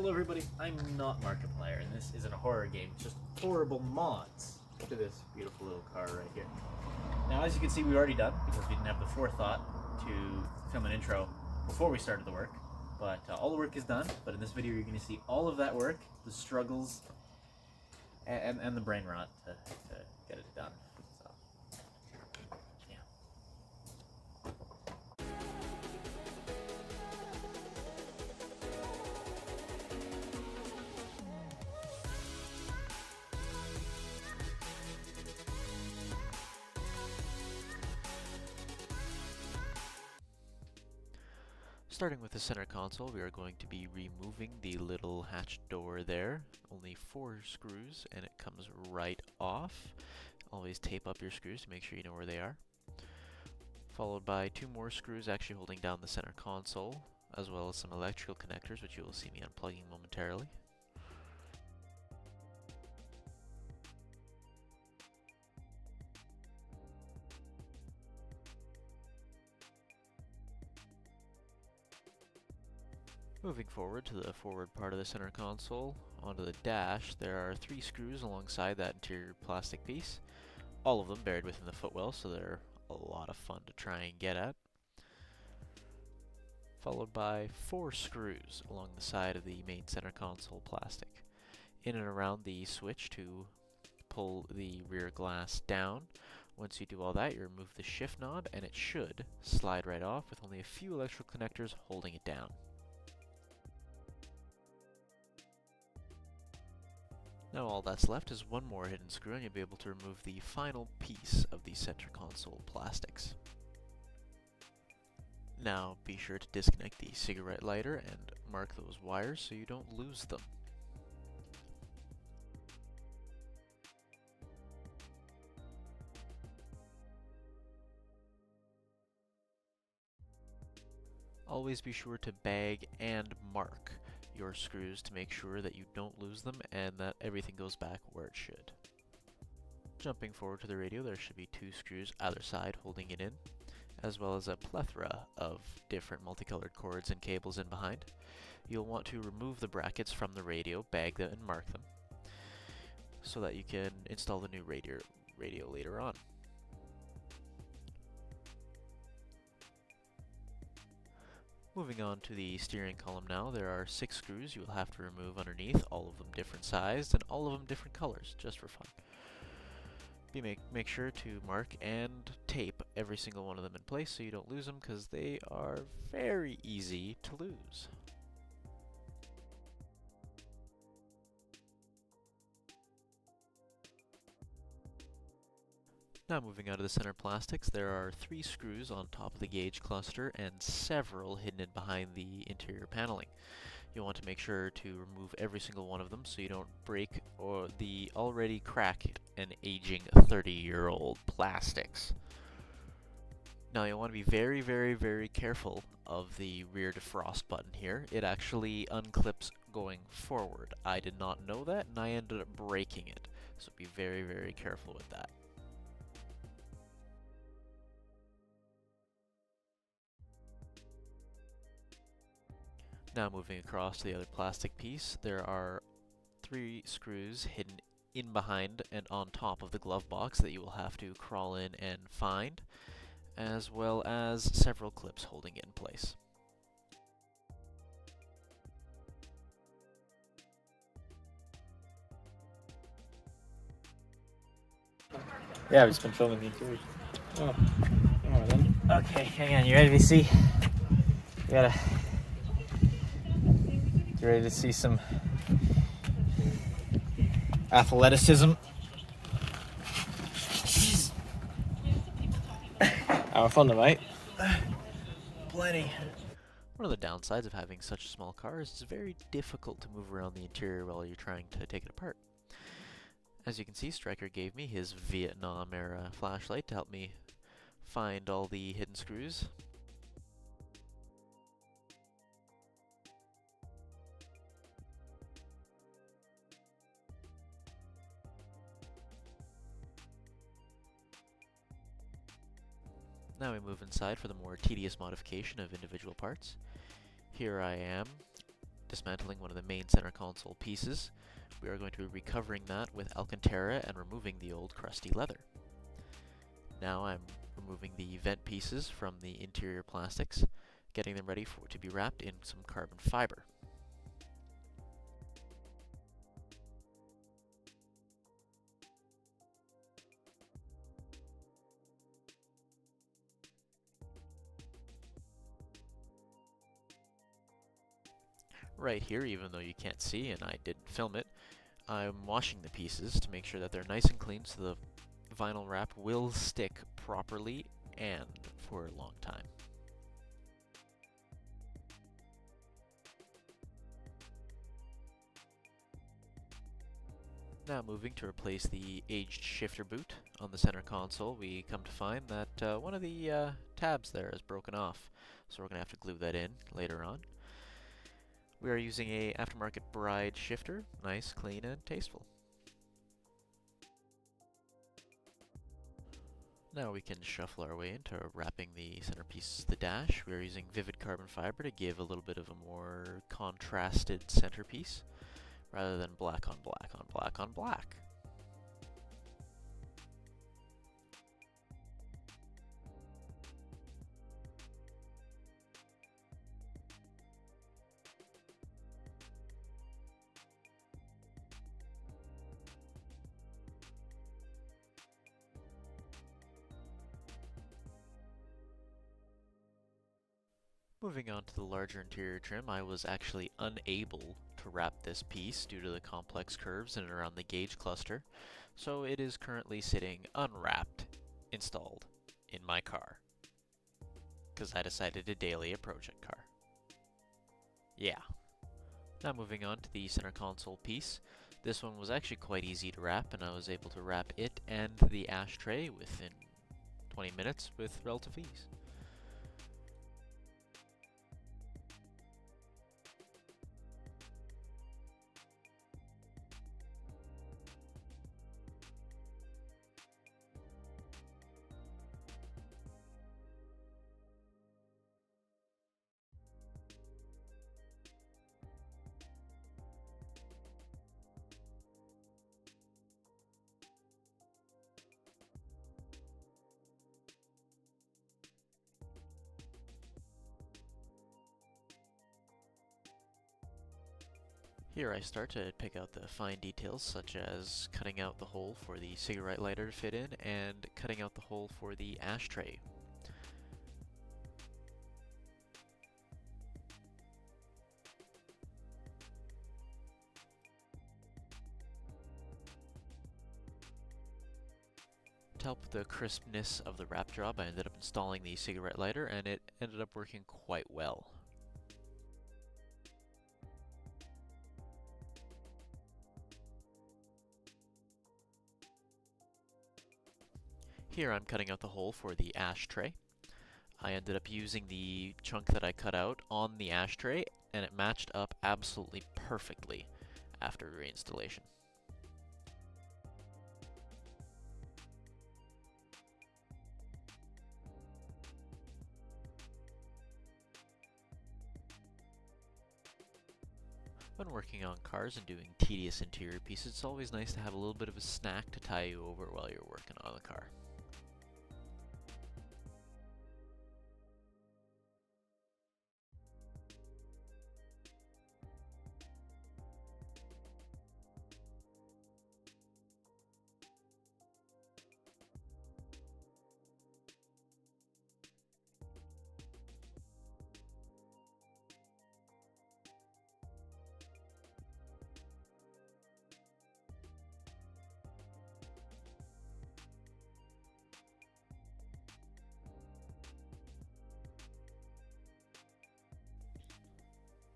Hello everybody, I'm not Markiplier, and this isn't a horror game, it's just horrible mods to this beautiful little car right here. Now as you can see, we've already done, because we didn't have the forethought to film an intro before we started the work, but all the work is done. But in this video you're going to see all of that work, the struggles, and the brain rot to get it done. So, yeah. Starting with the center console, we are going to be removing the little hatch door there. Only 4 screws and it comes right off. Always tape up your screws to make sure you know where they are. Followed by 2 more screws actually holding down the center console, as well as some electrical connectors, which you will see me unplugging momentarily. Moving forward to the forward part of the center console, onto the dash, there are 3 screws alongside that interior plastic piece. All of them buried within the footwell, so they're a lot of fun to try and get at. Followed by 4 screws along the side of the main center console plastic. In and around the switch to pull the rear glass down. Once you do all that, you remove the shift knob and it should slide right off with only a few electrical connectors holding it down. Now all that's left is 1 more hidden screw and you'll be able to remove the final piece of the center console plastics. Now be sure to disconnect the cigarette lighter and mark those wires so you don't lose them. Always be sure to bag and mark your screws to make sure that you don't lose them and that everything goes back where it should. Jumping forward to the radio, there should be 2 screws either side holding it in, as well as a plethora of different multicolored cords and cables in behind. You'll want to remove the brackets from the radio, bag them and mark them, so that you can install the new radio later on. Moving on to the steering column now, there are 6 screws you will have to remove underneath, all of them different sized and all of them different colors, just for fun. Make sure to mark and tape every single one of them in place so you don't lose them, because they are very easy to lose. Now moving out of the center plastics, there are 3 screws on top of the gauge cluster and several hidden in behind the interior paneling. You'll want to make sure to remove every single one of them so you don't break or the already cracked and aging 30-year-old plastics. Now you'll want to be very, very, very careful of the rear defrost button here. It actually unclips going forward. I did not know that and I ended up breaking it, so be very, very careful with that. Now moving across to the other plastic piece, there are 3 screws hidden in behind and on top of the glove box that you will have to crawl in and find, as well as several clips holding it in place. Yeah, I've just been filming the interior. Oh, alright then. Okay, hang on, you ready to see? You ready to see some athleticism? Have fun then, mate. Plenty. One of the downsides of having such a small car is it's very difficult to move around the interior while you're trying to take it apart. As you can see, Stryker gave me his Vietnam-era flashlight to help me find all the hidden screws. Now we move inside for the more tedious modification of individual parts. Here I am dismantling one of the main center console pieces. We are going to be recovering that with Alcantara and removing the old crusty leather. Now I'm removing the vent pieces from the interior plastics, getting them ready to be wrapped in some carbon fiber. Right here, even though you can't see and I didn't film it, I'm washing the pieces to make sure that they're nice and clean so the vinyl wrap will stick properly and for a long time. Now moving to replace the aged shifter boot on the center console, we come to find that one of the tabs there is broken off, so we're going to have to glue that in later on. We are using a aftermarket Bride shifter, nice, clean, and tasteful. Now we can shuffle our way into wrapping the centerpiece of the dash. We are using vivid carbon fiber to give a little bit of a more contrasted centerpiece, rather than black on black on black on black. Moving on to the larger interior trim, I was actually unable to wrap this piece due to the complex curves in and around the gauge cluster, so it is currently sitting unwrapped, installed in my car, because I decided to daily a project car. Yeah. Now moving on to the center console piece. This one was actually quite easy to wrap, and I was able to wrap it and the ashtray within 20 minutes with relative ease. Here I start to pick out the fine details, such as cutting out the hole for the cigarette lighter to fit in, and cutting out the hole for the ashtray. To help with the crispness of the wrap job, I ended up installing the cigarette lighter, and it ended up working quite well. Here I'm cutting out the hole for the ashtray. I ended up using the chunk that I cut out on the ashtray, and it matched up absolutely perfectly after reinstallation. When working on cars and doing tedious interior pieces, it's always nice to have a little bit of a snack to tie you over while you're working on the car.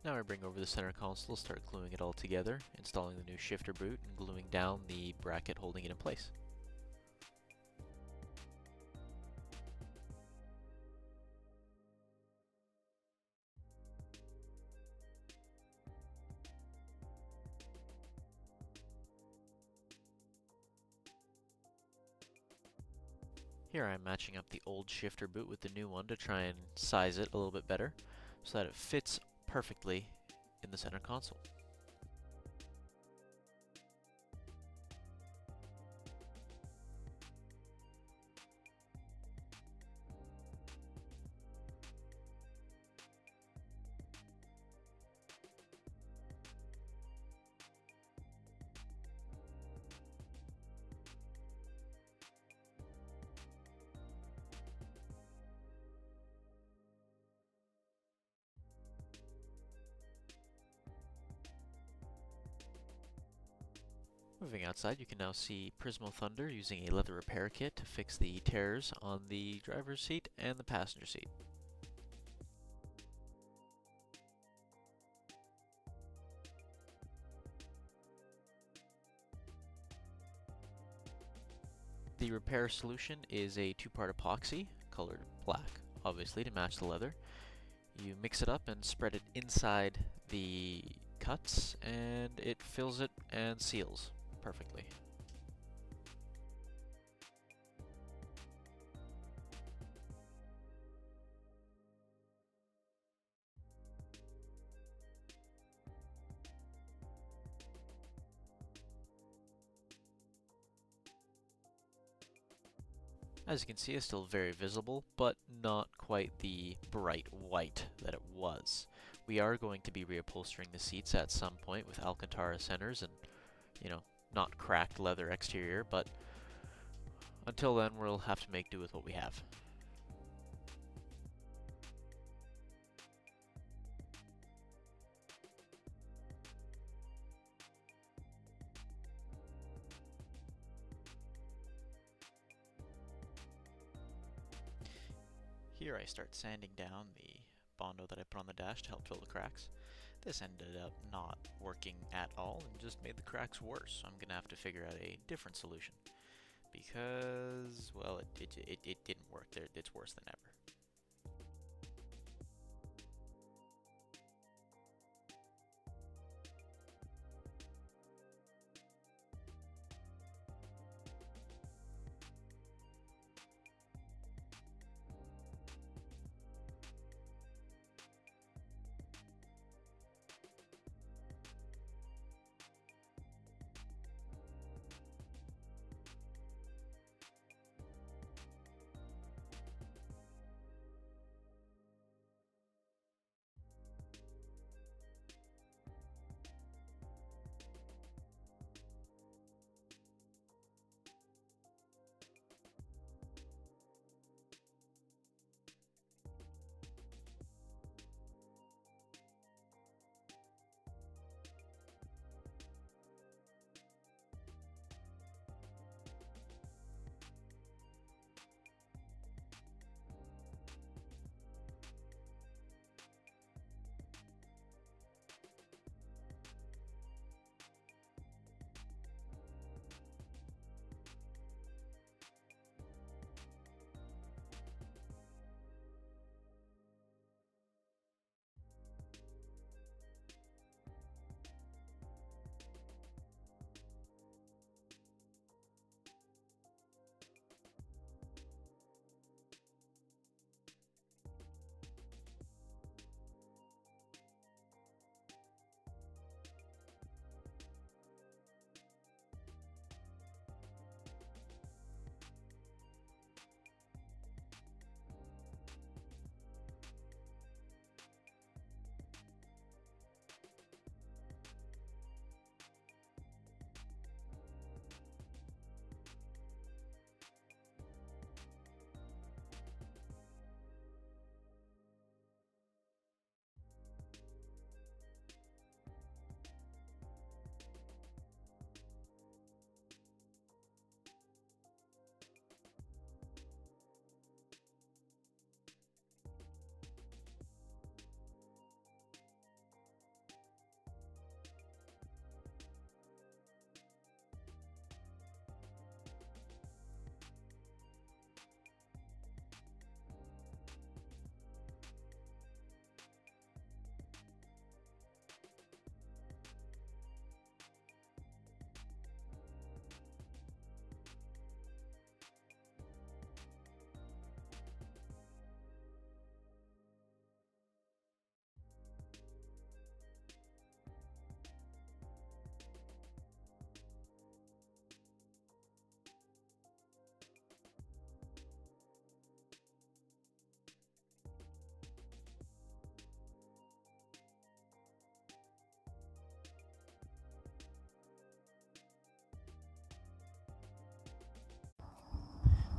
Now I bring over the center console, start gluing it all together, installing the new shifter boot, and gluing down the bracket holding it in place. Here I'm matching up the old shifter boot with the new one to try and size it a little bit better, so that it fits perfectly in the center console. Moving outside, you can now see Prismo Thunder using a leather repair kit to fix the tears on the driver's seat and the passenger seat. The repair solution is a two-part epoxy, colored black, obviously, to match the leather. You mix it up and spread it inside the cuts, and it fills it and seals perfectly. As you can see, it's still very visible, but not quite the bright white that it was. We are going to be reupholstering the seats at some point with Alcantara centers and, not cracked leather exterior, but until then we'll have to make do with what we have. Here I start sanding down the Bondo that I put on the dash to help fill the cracks. This ended up not working at all and just made the cracks worse, so I'm going to have to figure out a different solution. Because, well, it didn't work. It's worse than ever.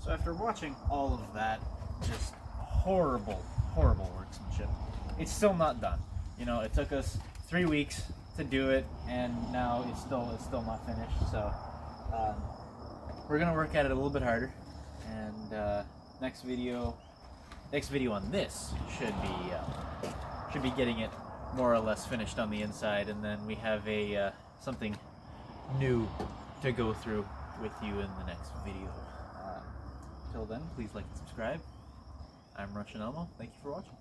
So after watching all of that, just horrible workmanship, it's still not done. You know, it took us 3 weeks to do it, and now it's still not finished. So we're gonna work at it a little bit harder, and next video on this should be getting it more or less finished on the inside, and then we have a something new to go through with you in the next video. Till then, please like and subscribe. I'm Russian Elmo. Thank you for watching.